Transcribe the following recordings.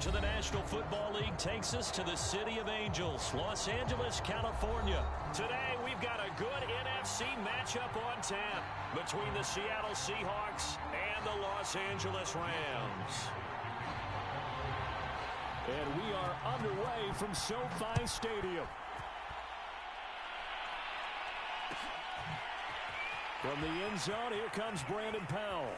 to the National Football League takes us to the City of Angels, Los Angeles, California. Today, we've got a good NFC matchup on tap between the Seattle Seahawks and the Los Angeles Rams. And we are underway from SoFi Stadium. From the end zone, here comes Brandon Powell.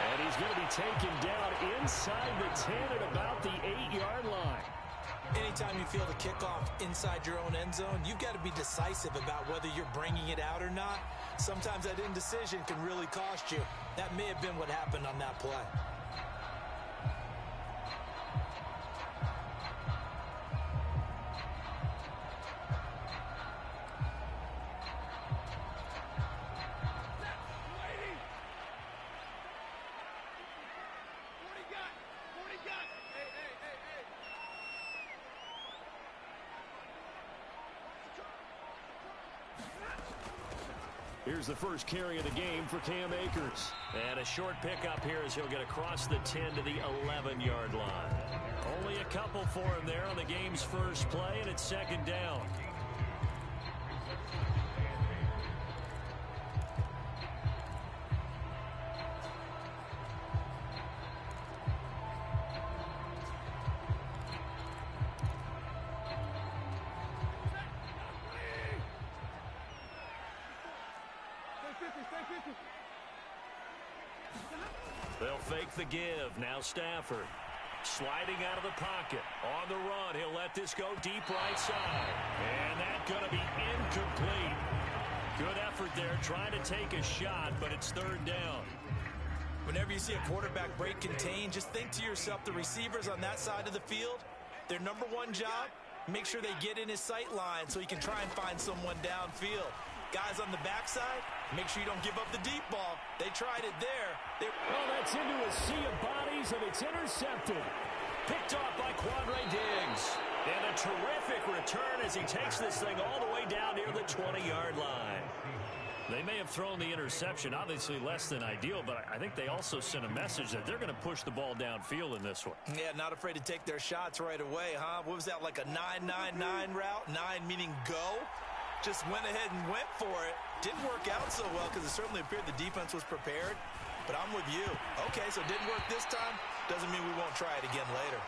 And he's going to be taken down inside the 10 at about the 8-yard line. Anytime you feel the kickoff inside your own end zone, you've got to be decisive about whether you're bringing it out or not. Sometimes that indecision can really cost you. That may have been what happened on that play. Here's the first carry of the game for Cam Akers. And a short pickup here as he'll get across the 10 to the 11-yard line. Only a couple for him there on the game's first play, and it's second down. They'll fake the give. Now Stafford. Sliding out of the pocket. On the run, he'll let this go deep right side. And that's going to be incomplete. Good effort there trying to take a shot, but it's third down. Whenever you see a quarterback break contain, just think to yourself, the receivers on that side of the field, their number one job, make sure they get in his sight line so he can try and find someone downfield. Guys on the backside, make sure you don't give up the deep ball. They tried it there. Well, that's into a sea of bodies, and it's intercepted. Picked off by Quandre Diggs. And a terrific return as he takes this thing all the way down near the 20-yard line. They may have thrown the interception, obviously less than ideal, but I think they also sent a message that they're going to push the ball downfield in this one. Yeah, not afraid to take their shots right away, huh? What was that, like a 9-9-9 route? 9 meaning go? Just went ahead and went for it. Didn't work out so well because it certainly appeared the defense was prepared. But I'm with you. Okay, so it didn't work this time. Doesn't mean we won't try it again later.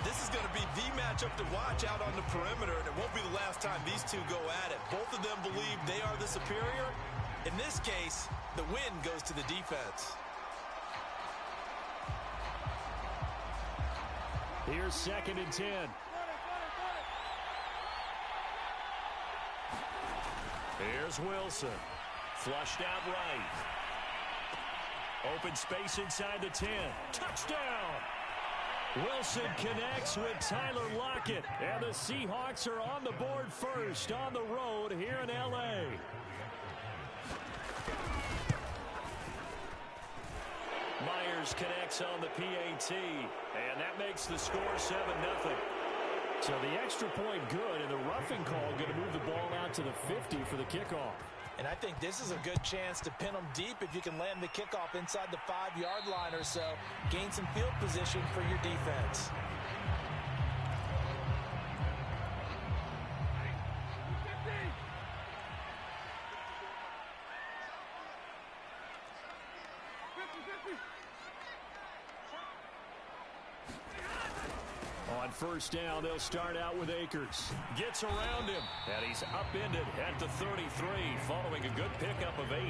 This is going to be the matchup to watch out on the perimeter, and it won't be the last time these two go at it. Both of them believe they are the superior. In this case, the win goes to the defense. Here's second and 10. Here's Wilson. Flushed out right. Open space inside the 10. Touchdown! Wilson connects with Tyler Lockett. And the Seahawks are on the board first on the road here in L.A. Myers connects on the PAT. And that makes the score 7-0. So the extra point good, and the roughing call going to move the ball out to the 50 for the kickoff. And I think this is a good chance to pin them deep if you can land the kickoff inside the 5-yard line or so. Gain some field position for your defense. On first down, they'll start out with Akers. Gets around him, and he's upended at the 33, following a good pickup of 8.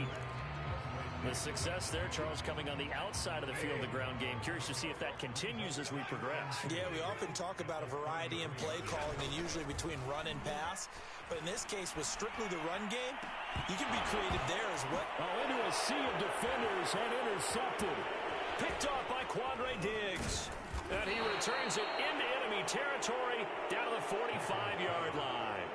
The success there, Charles, coming on the outside of the field, the ground game. Curious to see if that continues as we progress. Yeah, we often talk about a variety in play calling, and usually between run and pass. But in this case, with strictly the run game, you can be creative there as well. Oh, into a sea of defenders and intercepted. Picked off by Quandre Diggs. And he returns it into enemy territory down to the 45-yard line.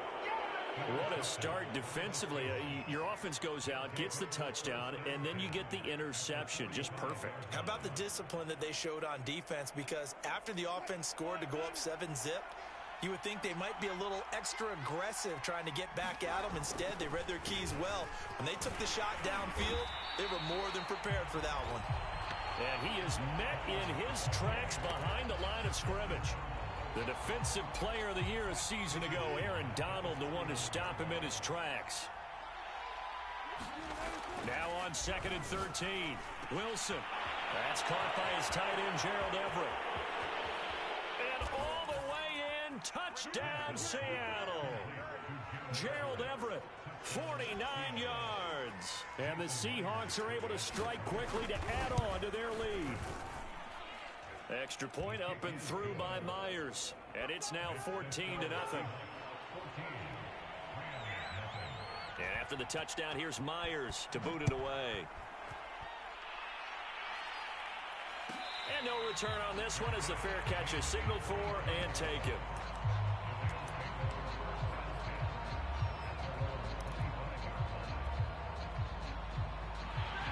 What a start defensively. Your offense goes out, gets the touchdown, and then you get the interception. Just perfect. How about the discipline that they showed on defense? Because after the offense scored to go up 7-zip, you would think they might be a little extra aggressive trying to get back at them. Instead, they read their keys well. When they took the shot downfield, they were more than prepared for that one. And he is met in his tracks behind the line of scrimmage. The defensive player of the year a season ago, Aaron Donald, the one to stop him in his tracks. Now on 2nd and 13. Wilson. That's caught by his tight end, Gerald Everett. And all the way in, touchdown Seattle. Gerald Everett, 49 yards. And the Seahawks are able to strike quickly to add on to their lead. Extra point up and through by Myers. And it's now 14-0. And after the touchdown, here's Myers to boot it away. And no return on this one as the fair catch is signaled for and taken.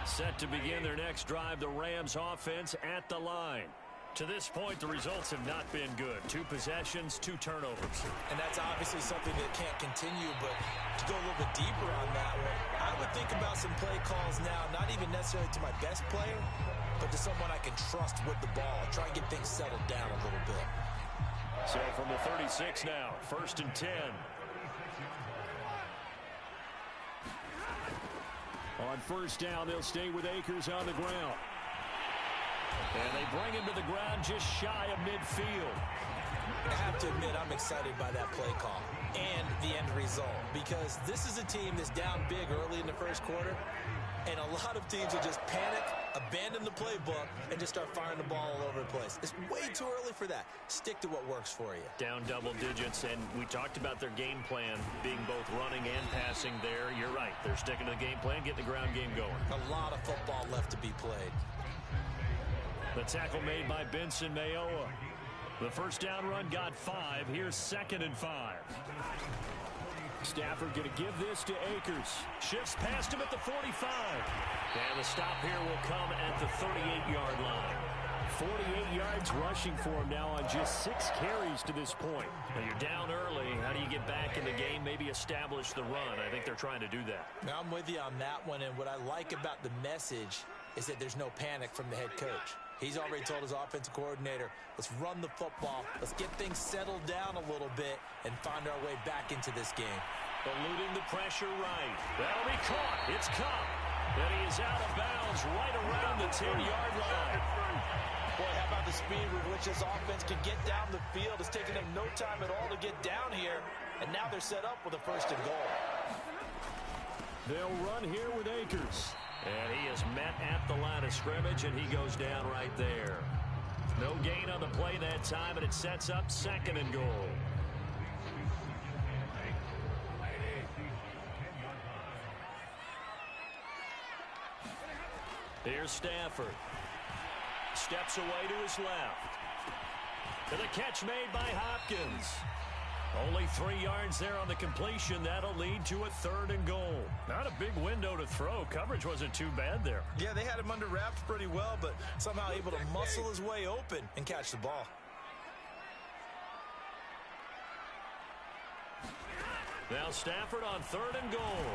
Set to begin their next drive, the Rams offense at the line. To this point, the results have not been good. 2 possessions, 2 turnovers. And that's obviously something that can't continue, but to go a little bit deeper on that one, I would think about some play calls now, not even necessarily to my best player, but to someone I can trust with the ball. Try and get things settled down a little bit. So from the 36 now, 1st and 10. On 1st down, they'll stay with Akers on the ground. And they bring him to the ground just shy of midfield. I have to admit, I'm excited by that play call and the end result, because this is a team that's down big early in the 1st quarter, and a lot of teams will just panic, abandon the playbook, and just start firing the ball all over the place. It's way too early for that. Stick to what works for you. Down double digits, and we talked about their game plan being both running and passing there. You're right. They're sticking to the game plan, getting the ground game going. A lot of football left to be played. The tackle made by Benson Mayowa. The 1st down run got 5. Here's 2nd and 5. Stafford going to give this to Akers. Shifts past him at the 45. And the stop here will come at the 38-yard line. 48 yards rushing for him now on just 6 carries to this point. Now you're down early. How do you get back in the game, maybe establish the run? I think they're trying to do that. Now I'm with you on that one, and what I like about the message is that there's no panic from the head coach. He's already told his offensive coordinator, let's run the football, let's get things settled down a little bit and find our way back into this game. Eluding the pressure right. That'll be caught. It's caught. And he is out of bounds right around the 10-yard line. Boy, how about the speed with which this offense can get down the field? It's taken them no time at all to get down here, and now they're set up with a 1st and goal. They'll run here with Akers. And he is met at the line of scrimmage, and he goes down right there. No gain on the play that time, and it sets up 2nd and goal. Here's Stafford. Steps away to his left. And the catch made by Hopkins. Only 3 yards there on the completion. That'll lead to a 3rd and goal. Not a big window to throw. Coverage wasn't too bad there. Yeah, they had him under wraps pretty well, but somehow able to muscle his way open and catch the ball. Now Stafford on 3rd and goal.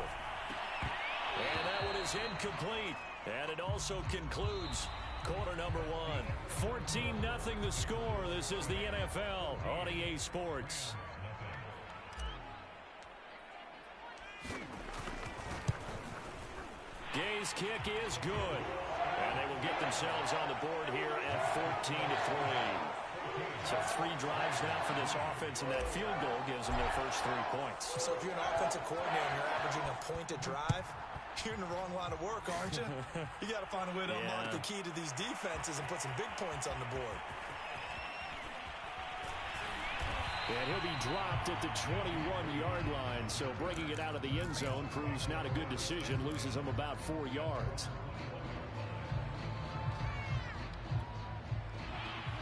And that one is incomplete. And it also concludes quarter number 1. 14-0 the score. This is the NFL on EA Sports. Gay's kick is good. And they will get themselves on the board here at 14-3. So 3 drives now for this offense, and that field goal gives them their first 3 points. So if you're an offensive coordinator and you're averaging a point a drive, you're in the wrong line of work, aren't you? You got to find a way to unlock the key to these defenses and put some big points on the board. And he'll be dropped at the 21-yard line, so bringing it out of the end zone proves not a good decision, loses him about 4 yards.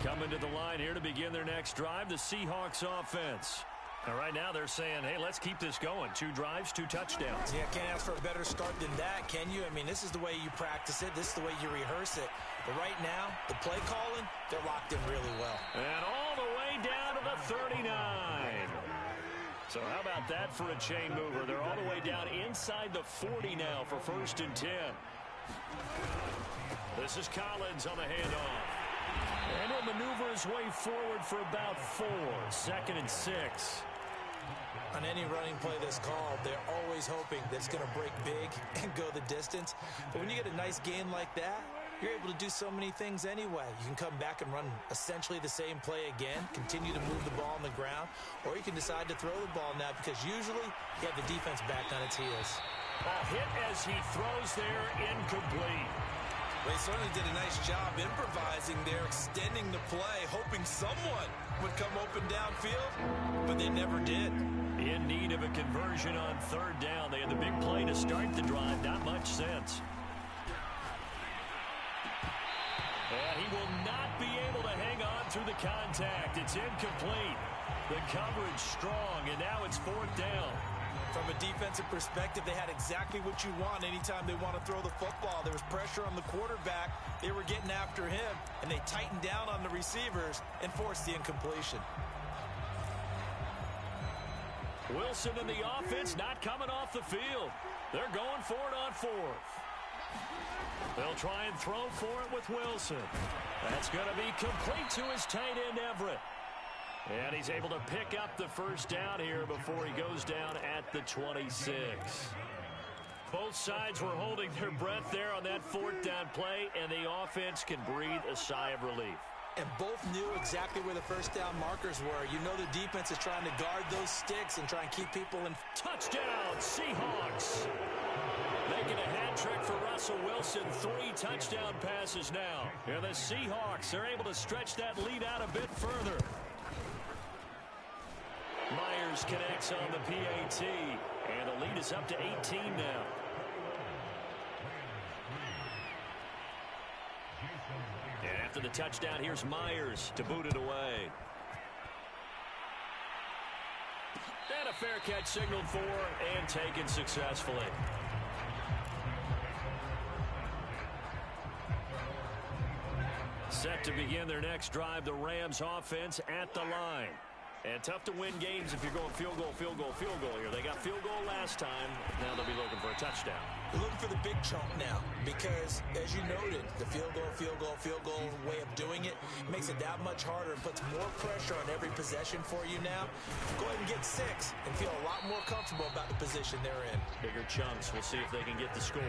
Coming to the line here to begin their next drive, the Seahawks offense. And right now they're saying, hey, let's keep this going. 2 drives, 2 touchdowns. Yeah, can't ask for a better start than that, can you? I mean, this is the way you practice it. This is the way you rehearse it. But right now, the play calling, they're locked in really well. And all the way down to the 39. So how about that for a chain mover? They're all the way down inside the 40 now for 1st and 10. This is Collins on the handoff. And he'll maneuver his way forward for about 4. 2nd and 6. On any running play that's called, they're always hoping that it's going to break big and go the distance. But when you get a nice gain like that, you're able to do so many things anyway. You can come back and run essentially the same play again, continue to move the ball on the ground, or you can decide to throw the ball now because usually you have the defense back on its heels. A hit as he throws there, incomplete. They certainly did a nice job improvising there, extending the play, hoping someone would come open downfield, but they never did. In need of a conversion on 3rd down. They had the big play to start the drive. Not much sense. And he will not be able to hang on through the contact. It's incomplete. The coverage strong, and now it's 4th down. From a defensive perspective, they had exactly what you want anytime they want to throw the football. There was pressure on the quarterback. They were getting after him, and they tightened down on the receivers and forced the incompletion. Wilson and the offense not coming off the field. They're going for it on 4th. They'll try and throw for it with Wilson. That's going to be complete to his tight end, Everett. And he's able to pick up the 1st down here before he goes down at the 26. Both sides were holding their breath there on that 4th down play, and the offense can breathe a sigh of relief. And both knew exactly where the 1st down markers were. You know the defense is trying to guard those sticks and try and keep people in. Touchdown, Seahawks. Making a hat trick for Russell Wilson. 3 touchdown passes now. And the Seahawks are able to stretch that lead out a bit further. Myers connects on the PAT, and the lead is up to 18 now. And after the touchdown, here's Myers to boot it away. And a fair catch signaled for and taken successfully. Set to begin their next drive, the Rams offense at the line. And tough to win games if you're going field goal, field goal, field goal here. They got field goal last time. Now they'll be looking for a touchdown. They're looking for the big chunk now because, as you noted, the field goal way of doing it makes it that much harder and puts more pressure on every possession for you now. Go ahead and get 6 and feel a lot more comfortable about the position they're in. Bigger chunks. We'll see if they can get the score.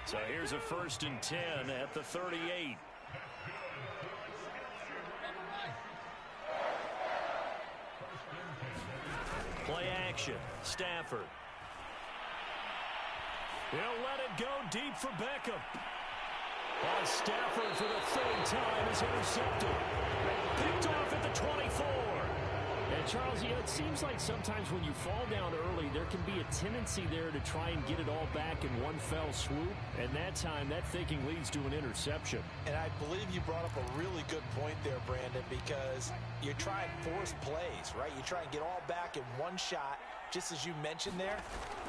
So here's a 1st and 10 at the 38. Play action. Stafford. He'll let it go deep for Beckham. And Stafford for the 3rd time is intercepted. Picked off at the 24. And Charles, it seems like sometimes when you fall down early, there can be a tendency there to try and get it all back in one fell swoop. And that time, that thinking leads to an interception. And I believe you brought up a really good point there, Brandon, because you're trying forced plays, right? You try and get all back in one shot, just as you mentioned there.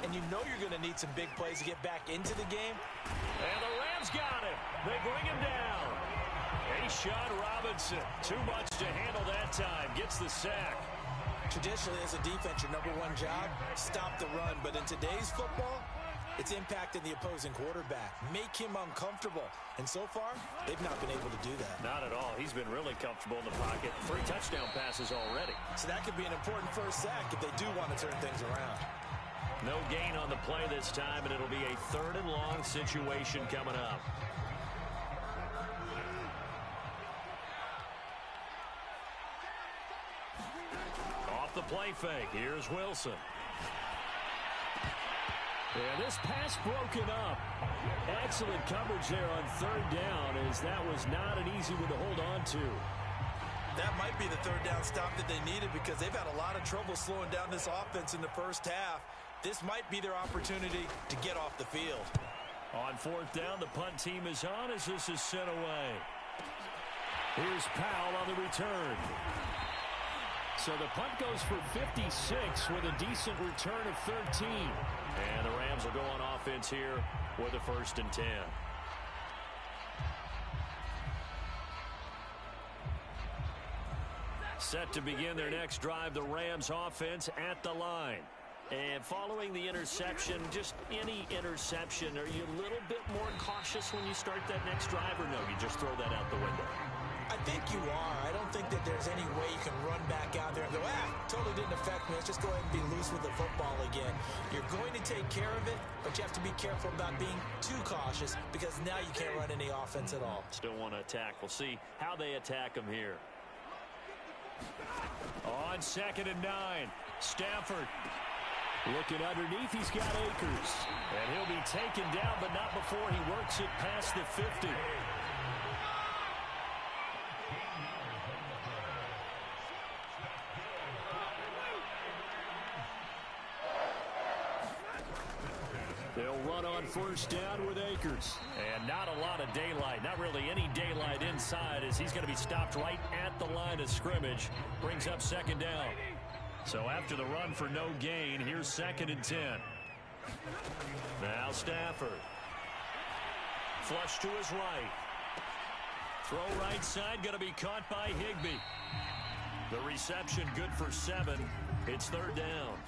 And you know you're going to need some big plays to get back into the game. And the Rams got him. They bring him down. A'Shawn Robinson, too much to handle that time, gets the sack. Traditionally, as a defense, your number one job, stop the run. But in today's football, it's impacting the opposing quarterback. Make him uncomfortable. And so far, they've not been able to do that. Not at all. He's been really comfortable in the pocket. 3 touchdown passes already. So that could be an important first sack if they do want to turn things around. No gain on the play this time, and it'll be a 3rd and long situation coming up. Off the play fake. Here's Wilson. Yeah, this pass broken up. Excellent coverage there on 3rd down, as that was not an easy one to hold on to. That might be the 3rd down stop that they needed because they've had a lot of trouble slowing down this offense in the first half. This might be their opportunity to get off the field. On 4th down, the punt team is on as this is sent away. Here's Powell on the return. So the punt goes for 56 with a decent return of 13. And the Rams will go on offense here with a 1st and 10. Set to begin their next drive, the Rams offense at the line. And following the interception, just any interception, are you a little bit more cautious when you start that next drive, or no, you just throw that out the window? I think you are. I don't think that there's any way you can run back out there and go, totally didn't affect me. Let's just go ahead and be loose with the football again. You're going to take care of it, but you have to be careful about being too cautious because now you can't run any offense at all. Still want to attack. We'll see how they attack him here. On 2nd and 9, Stafford. Looking underneath, he's got Akers. And he'll be taken down, but not before he works it past the 50. They'll run on 1st down with Akers. And not a lot of daylight. Not really any daylight inside as he's going to be stopped right at the line of scrimmage. Brings up 2nd down. So after the run for no gain, here's 2nd and 10. Now Stafford. Flush to his right. Throw right side, going to be caught by Higbee. The reception good for 7. It's 3rd down.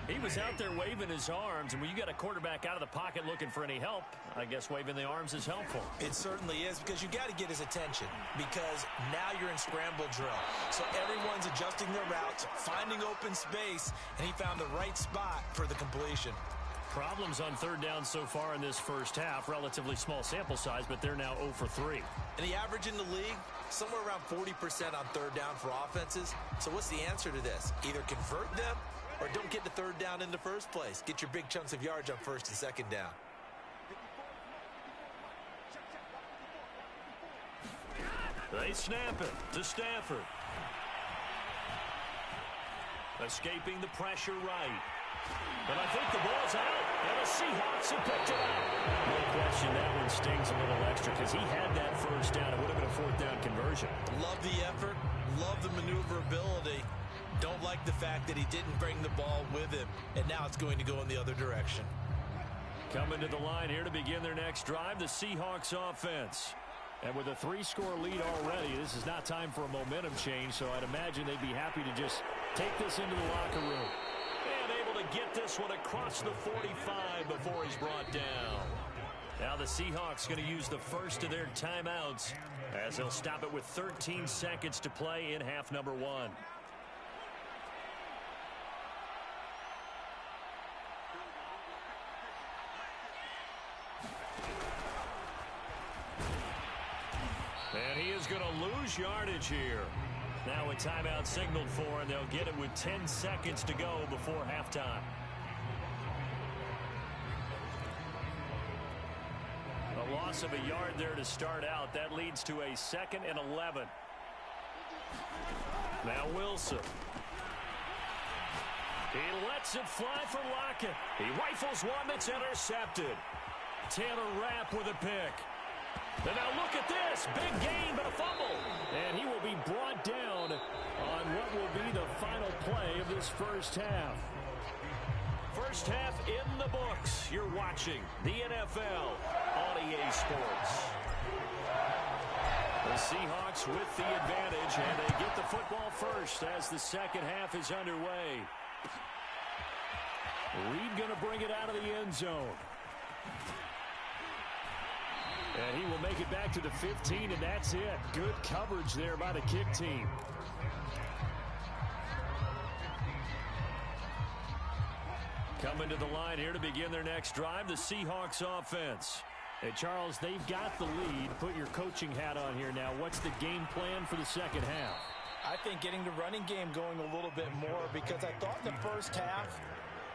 He was out there waving his arms, and when you got a quarterback out of the pocket looking for any help, I guess waving the arms is helpful. It certainly is, because you got to get his attention, because now you're in scramble drill. So everyone's adjusting their routes, finding open space, and he found the right spot for the completion. Problems on 3rd down so far in this first half. Relatively small sample size, but they're now 0 for 3. And the average in the league, somewhere around 40% on 3rd down for offenses. So what's the answer to this? Either convert them or don't get the 3rd down in the first place. Get your big chunks of yards on 1st and 2nd down. They snap it to Stafford. Escaping the pressure right. But I think the ball's out, and the Seahawks have picked it up. No question, that one stings a little extra because he had that 1st down. It would have been a 4th down conversion. Love the effort. Love the maneuverability. Don't like the fact that he didn't bring the ball with him, and now it's going to go in the other direction. Coming to the line here to begin their next drive, the Seahawks offense. And with a 3-score lead already, this is not time for a momentum change, so I'd imagine they'd be happy to just take this into the locker room. And able to get this one across the 45 before he's brought down. Now the Seahawks going to use the first of their timeouts as they'll stop it with 13 seconds to play in half number 1. And he is going to lose yardage here. Now a timeout signaled for, and they'll get it with 10 seconds to go before halftime. A loss of a yard there to start out. That leads to a 2nd and 11. Now Wilson. He lets it fly for Lockett. He rifles one that's intercepted. Taylor Rapp with a pick. And now look at this. Big gain, but a fumble. And he will be brought down on what will be the final play of this first half. First half in the books. You're watching the NFL on EA Sports. The Seahawks with the advantage, and they get the football first as the second half is underway. Reed going to bring it out of the end zone. And he will make it back to the 15, and that's it. Good coverage there by the kick team. Coming to the line here to begin their next drive, the Seahawks offense. Hey, Charles, they've got the lead. Put your coaching hat on here now. What's the game plan for the second half? I think getting the running game going a little bit more, because I thought in the first half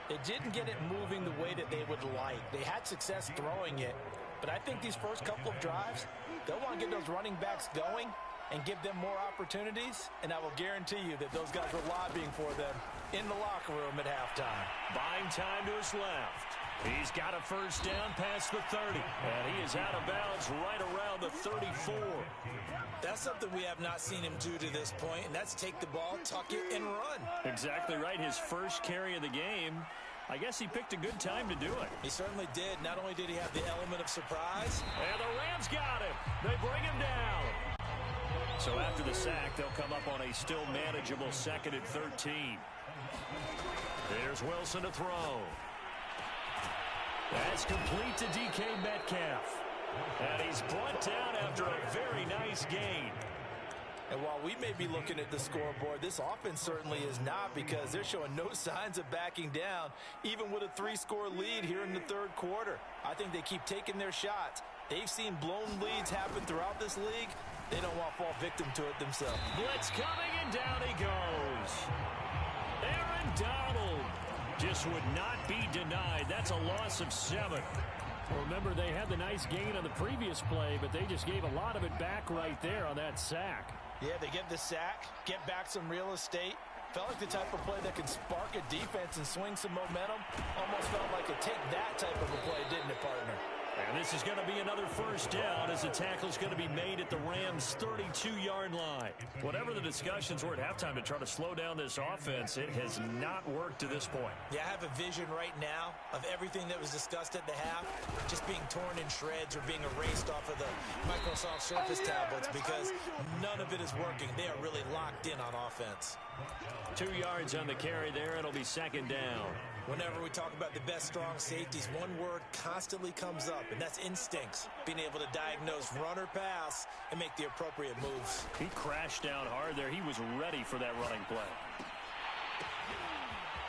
they didn't get it moving the way that they would like. They had success throwing it. But I think these first couple of drives, they'll want to get those running backs going and give them more opportunities. And I will guarantee you that those guys were lobbying for them in the locker room at halftime. Buying time to his left. He's got a first down past the 30. And he is out of bounds right around the 34. That's something we have not seen him do to this point, and that's take the ball, tuck it, and run. Exactly right. His first carry of the game. I guess he picked a good time to do it. He certainly did. Not only did he have the element of surprise. And the Rams got him. They bring him down. So after the sack, they'll come up on a still manageable 2nd and 13. Here's Wilson to throw. That's complete to DK Metcalf. And he's brought down after a very nice gain. And while we may be looking at the scoreboard, this offense certainly is not, because they're showing no signs of backing down, even with a 3-score lead here in the third quarter. I think they keep taking their shots. They've seen blown leads happen throughout this league. They don't want to fall victim to it themselves. Blitz coming, and down he goes. Aaron Donald just would not be denied. That's a loss of 7. Remember, they had the nice gain on the previous play, but they just gave a lot of it back right there on that sack. Yeah, they get the sack, get back some real estate. Felt like the type of play that can spark a defense and swing some momentum. Almost felt like a take that type of a play, didn't it, partner? And this is going to be another first down, as the tackle's going to be made at the Rams' 32-yard line. Whatever the discussions were at halftime to try to slow down this offense, it has not worked to this point. Yeah, I have a vision right now of everything that was discussed at the half just being torn in shreds or being erased off of the Microsoft Surface tablets, because none of it is working. They are really locked in on offense. 2 yards on the carry there. It'll be second down. Whenever we talk about the best strong safeties, one word constantly comes up, and that's instincts. Being able to diagnose run or pass and make the appropriate moves. He crashed down hard there. He was ready for that running play.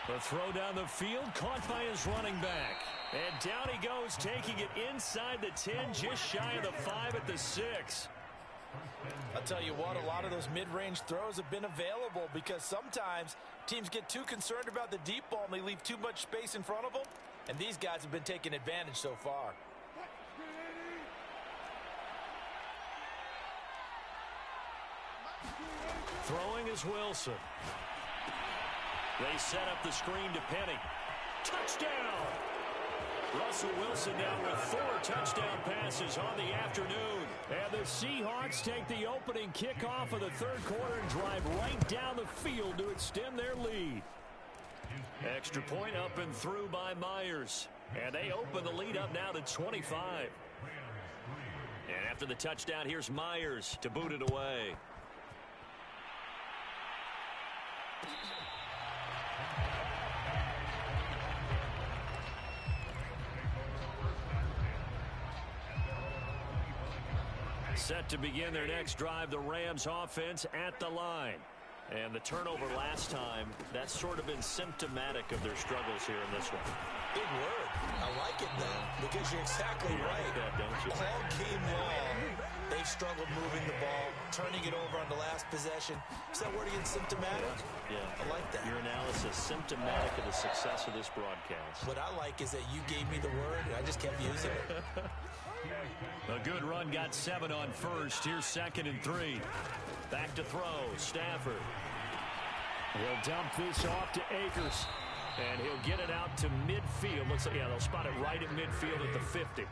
The throw down the field, caught by his running back. And down he goes, taking it inside the 10, just shy of the 5 at the 6. I'll tell you what, a lot of those mid-range throws have been available, because sometimes teams get too concerned about the deep ball and they leave too much space in front of them. And these guys have been taking advantage so far. Throwing is Wilson. They set up the screen to Penny. Touchdown! Russell Wilson now with 4 touchdown passes on the afternoon. And the Seahawks take the opening kickoff of the third quarter and drive right down the field to extend their lead. Extra point up and through by Myers. And they open the lead up now to 25. And after the touchdown, here's Myers to boot it away. Set to begin their next drive, the Rams offense at the line. And the turnover last time, that's sort of been symptomatic of their struggles here in this one. Big word. I like it, though, because you're exactly right. Like that, don't you? All game long, they've struggled moving the ball, turning it over on the last possession. Is that word again, symptomatic? Yeah. I like that. Your analysis, symptomatic of the success of this broadcast. What I like is that you gave me the word, and I just kept using it. A good run, got 7 on first. Here's 2nd and 3. Back to throw, Stafford. He'll dump this off to Akers. And he'll get it out to midfield. Looks like, yeah, they'll spot it right at midfield at the 50.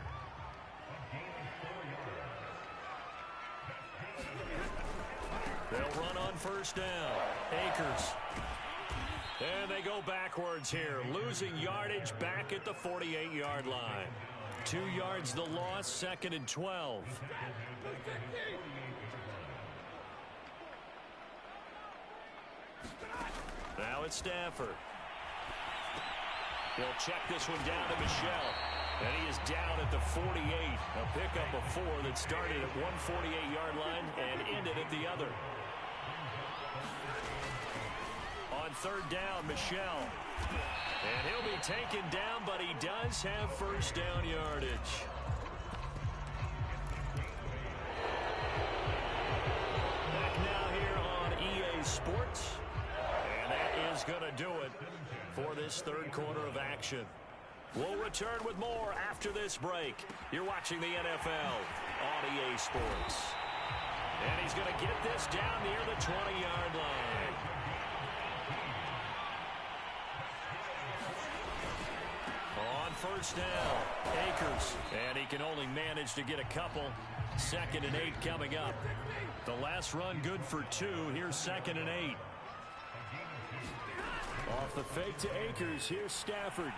They'll run on first down. Akers. And they go backwards here, losing yardage back at the 48-yard line. 2 yards the loss, 2nd and 12. Now it's Stafford. He'll check this one down to Michel. And he is down at the 48. A pickup of 4 that started at one 48-yard line and ended at the other. On third down, Michel. And he'll be taken down, but he does have first down yardage. Back now here on EA Sports. And that is going to do it for this third quarter of action. We'll return with more after this break. You're watching the NFL on EA Sports. And he's going to get this down near the 20-yard line. On first down, Akers. And he can only manage to get a couple. 2nd and 8 coming up. The last run good for 2. Here's 2nd and 8. Off the fake to Akers, here's Stafford.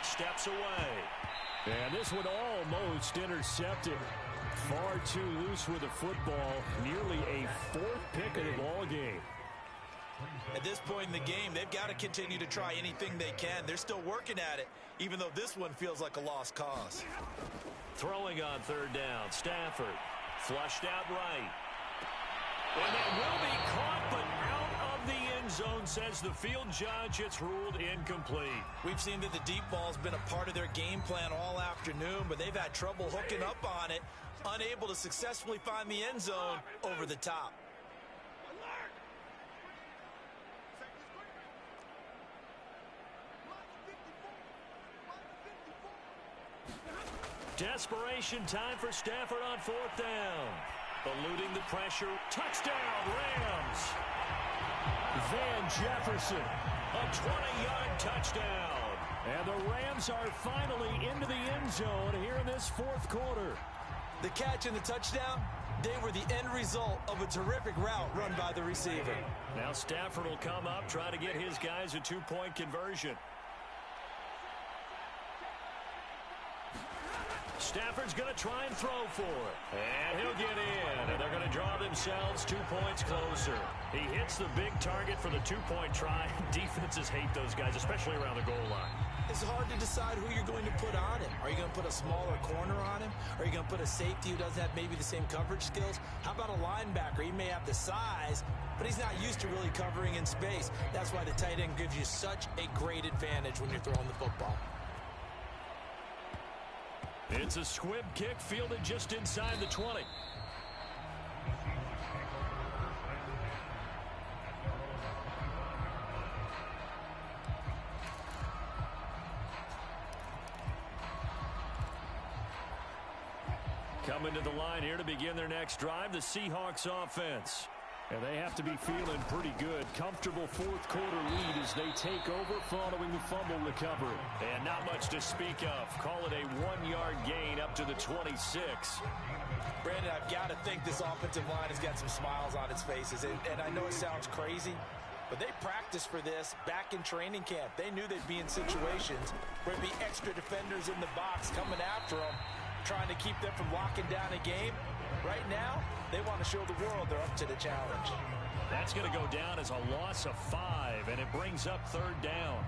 Steps away. And this one almost intercepted. Far too loose with the football. Nearly a 4th pick of the ball game. And this point in the game, they've got to continue to try anything they can. They're still working at it, even though this one feels like a lost cause. Throwing on third down, Stafford. Flushed out right. And that will be caught, but out of the end zone, says the field judge. It's ruled incomplete. We've seen that the deep ball's been a part of their game plan all afternoon, but they've had trouble hooking up on it, unable to successfully find the end zone over the top. Desperation time for Stafford on fourth down. Eluding the pressure. Touchdown, Rams. Van Jefferson, a 20-yard touchdown. And the Rams are finally into the end zone here in this fourth quarter. The catch and the touchdown, they were the end result of a terrific route run by the receiver. Now Stafford will come up, try to get his guys a two-point conversion. Stafford's going to try and throw for it. And he'll get in. And they're going to draw themselves 2 points closer. He hits the big target for the two-point try. Defenses hate those guys, especially around the goal line. It's hard to decide who you're going to put on him. Are you going to put a smaller corner on him? Are you going to put a safety who doesn't have maybe the same coverage skills? How about a linebacker? He may have the size, but he's not used to really covering in space. That's why the tight end gives you such a great advantage when you're throwing the football. It's a squib kick fielded just inside the 20. Coming to the line here to begin their next drive, the Seahawks offense. And they have to be feeling pretty good. Comfortable fourth quarter lead as they take over following the fumble recovery. And not much to speak of. Call it a 1-yard gain up to the 26. Brandon, I've got to think this offensive line has got some smiles on its faces. And I know it sounds crazy, but they practiced for this back in training camp. They knew they'd be in situations where there'd be extra defenders in the box coming after them, trying to keep them from locking down a game. Right now, they want to show the world they're up to the challenge. That's going to go down as a loss of 5, and it brings up third down.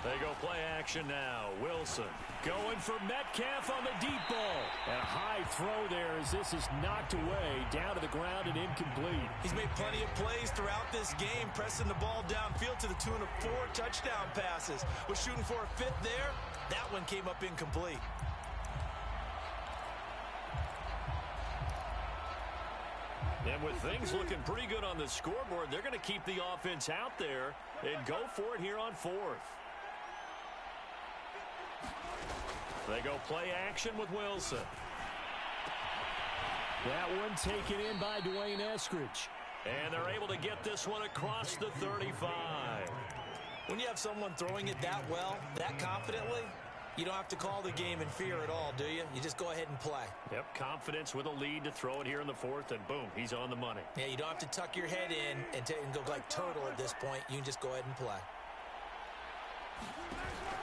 They go play action now. Wilson going for Metcalf on the deep ball. And a high throw there as this is knocked away, down to the ground and incomplete. He's made plenty of plays throughout this game, pressing the ball downfield to the tune of 4 touchdown passes. Was shooting for a 5th there. That one came up incomplete. And with things looking pretty good on the scoreboard, they're going to keep the offense out there and go for it here on fourth. They go play action with Wilson. That one taken in by Dwayne Eskridge. And they're able to get this one across the 35. When you have someone throwing it that well, that confidently, you don't have to call the game in fear at all, do you? You just go ahead and play. Yep, confidence with a lead to throw it here in the fourth, and boom, he's on the money. Yeah, you don't have to tuck your head in and go like turtle at this point. You can just go ahead and play.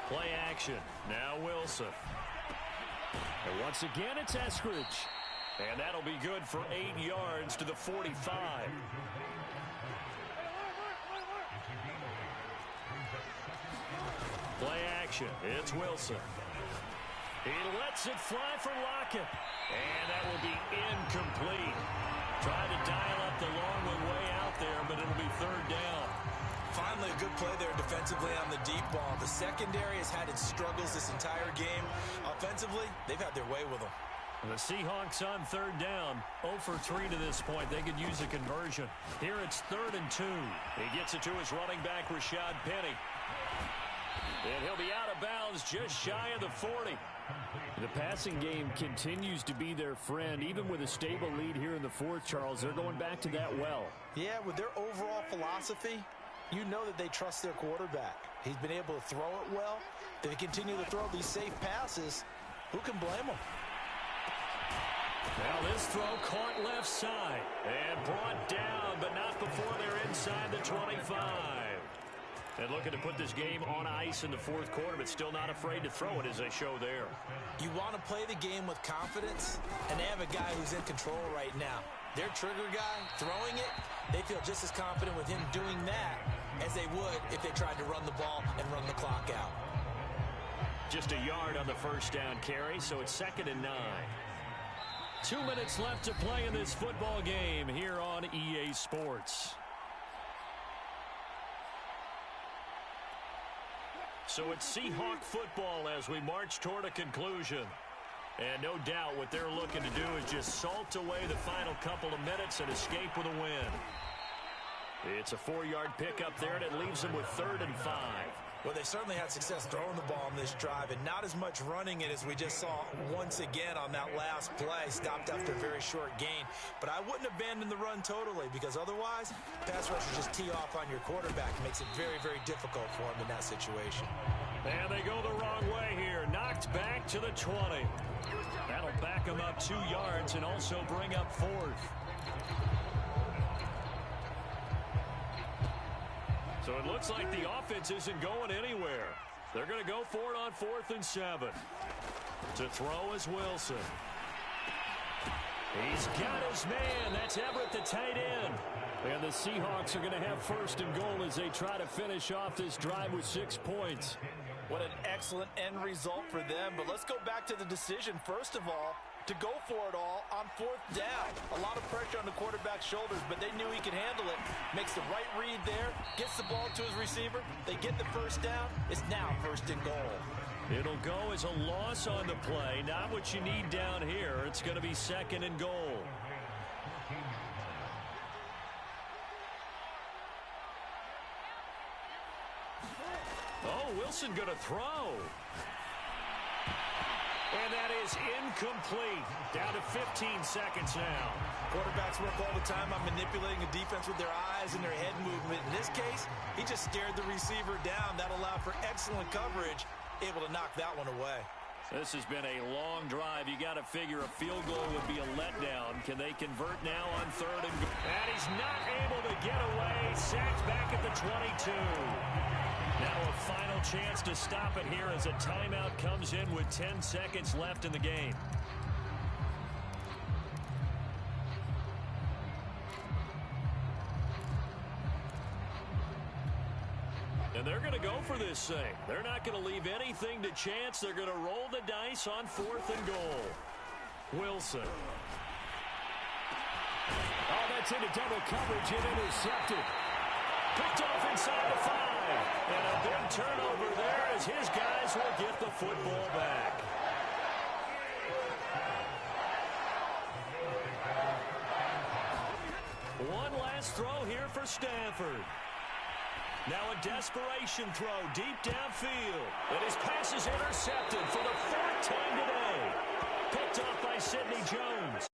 Play action. Now Wilson. And once again, it's Eskridge. And that'll be good for 8 yards to the 45. Play action. It's Wilson. He lets it fly for Lockett. And that will be incomplete. Tried to dial up the long one way out there, but it'll be third down. Finally, a good play there defensively on the deep ball. The secondary has had its struggles this entire game. Offensively, they've had their way with them. The Seahawks on third down. 0 for 3 to this point. They could use a conversion. Here it's 3rd and 2. He gets it to his running back, Rashad Penny. And he'll be out of bounds just shy of the 40. The passing game continues to be their friend. Even with a stable lead here in the fourth, Charles, they're going back to that well. Yeah, with their overall philosophy, you know that they trust their quarterback. He's been able to throw it well. If they continue to throw these safe passes, who can blame them? Now this throw caught left side and brought down, but not before they're inside the 25. And looking to put this game on ice in the fourth quarter, but still not afraid to throw it, as they show there. You want to play the game with confidence, and they have a guy who's in control right now. Their trigger guy, throwing it, they feel just as confident with him doing that as they would if they tried to run the ball and run the clock out. Just a yard on the first down carry, so it's 2nd and 9. 2 minutes left to play in this football game here on EA Sports. So it's Seahawk football as we march toward a conclusion. And no doubt what they're looking to do is just salt away the final couple of minutes and escape with a win. It's a 4-yard pickup there, and it leaves them with 3rd and 5. Well, they certainly had success throwing the ball on this drive, and not as much running it as we just saw once again on that last play. Stopped after a very short gain. But I wouldn't abandon the run totally, because otherwise, pass rushers just tee off on your quarterback. It makes it very, very difficult for him in that situation. And they go the wrong way here. Knocked back to the 20. That'll back them up 2 yards and also bring up 4th. So it looks like the offense isn't going anywhere. They're going to go for it on 4th and 7. To throw is Wilson. He's got his man. That's Everett, the tight end. And the Seahawks are going to have 1st and goal as they try to finish off this drive with 6 points. What an excellent end result for them. But let's go back to the decision, first of all, to go for it all on 4th down. A lot of pressure on the quarterback's shoulders, but they knew he could handle it. Makes the right read there, gets the ball to his receiver. They get the 1st down. It's now 1st and goal. It'll go as a loss on the play. Not what you need down here. It's going to be 2nd and goal. Oh, Wilson going to throw. And that is incomplete. Down to 15 seconds now. Quarterbacks work all the time on manipulating the defense with their eyes and their head movement. In this case, he just stared the receiver down. That allowed for excellent coverage, able to knock that one away. This has been a long drive. You got to figure a field goal would be a letdown. Can they convert now on 3rd and goal? And he's not able to get away. Sacked back at the 22. Now a final chance to stop it here as a timeout comes in with 10 seconds left in the game. And they're going to go for this thing. They're not going to leave anything to chance. They're going to roll the dice on 4th and goal. Wilson. Oh, that's into double coverage and intercepted. Picked off inside the 5. And a big turnover there as his guys will get the football back. One last throw here for Stanford. Now a desperation throw deep downfield. And his pass is intercepted for the 4th time today. Picked off by Sidney Jones.